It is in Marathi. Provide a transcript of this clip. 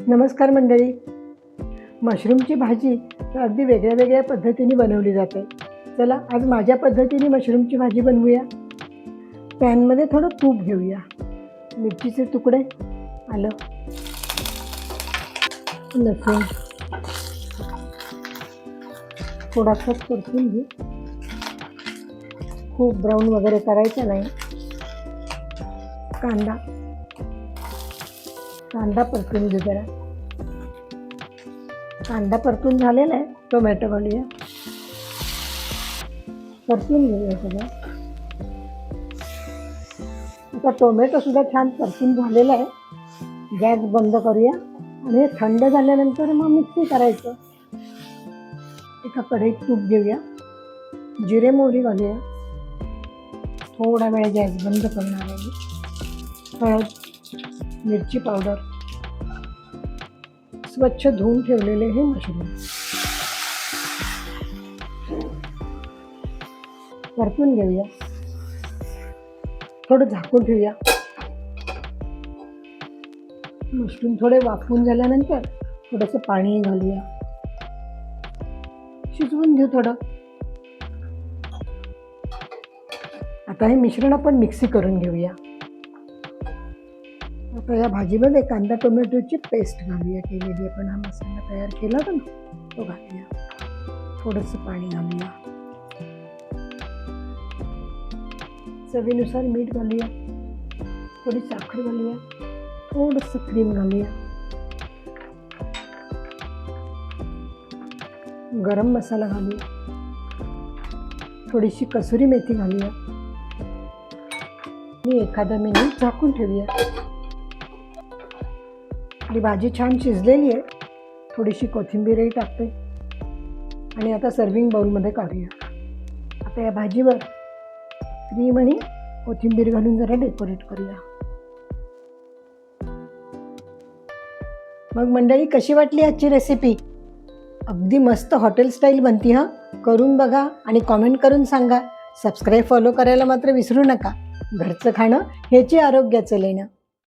नमस्कार मंडळी. मशरूमची भाजी अगदी वेगळ्या वेगळ्या पद्धतीने बनवली जाते. चला आज माझ्या पद्धतीने मशरूमची भाजी बनवूया. पॅनमध्ये थोडं तूप घेऊया, मिरचीचे तुकडे, आलं, लसूण थोडासा परतून घेऊ. खूप ब्राऊन वगैरे करायचं नाही. कांदा परतून घेऊ जरा. कांदा परतून झालेला आहे. टोमॅटो घालूया, परतून घेऊया सगळं. आता टोमॅटो सुद्धा छान परतून झालेला आहे. गॅस बंद करूया आणि हे थंड झाल्यानंतर मग मिक्सी करायचं. एका कढईत तूप घेऊया, जिरे मोहरी घालूया. थोडा वेळ गॅस बंद करणार आहे. हळद, मिरची पावडर, स्वच्छ धुवून ठेवलेले हे मशरूम परतून घेऊया. थोडं झाकून ठेवूया. मशरूम थोडे वाफवून झाल्यानंतर थोडंसं पाणी घालूया, शिजवून घेऊ थोडं. आता हे मिश्रण आपण मिक्सी करून घेऊया. आता या भाजीमध्ये कांदा टोमॅटोची पेस्ट घालूया केलेली. आपण हा मसाला तयार केला होता ना, तो घालूया. थोडंसं पाणी घालूया. चवीनुसार मीठ घालूया. थोडी साखर घालूया. थोडंसं क्रीम घालूया. गरम मसाला घालूया. थोडीशी कसुरी मेथी घालूया आणि एखादा मिनिट झाकून ठेवूया. आपली भाजी छान शिजलेली आहे. थोडीशी कोथिंबीरही टाकते आणि आता सर्विंग बाउलमध्ये काढूया. आता या भाजीवर क्रीम आणि कोथिंबीर घालून जरा डेकोरेट करूया. मग मंडळी, कशी वाटली आजची रेसिपी? अगदी मस्त हॉटेल स्टाईल बनती. हां, करून बघा आणि कॉमेंट करून सांगा. सबस्क्राईब फॉलो करायला मात्र विसरू नका. घरचं खाणं हेची आरोग्याचं लेणं.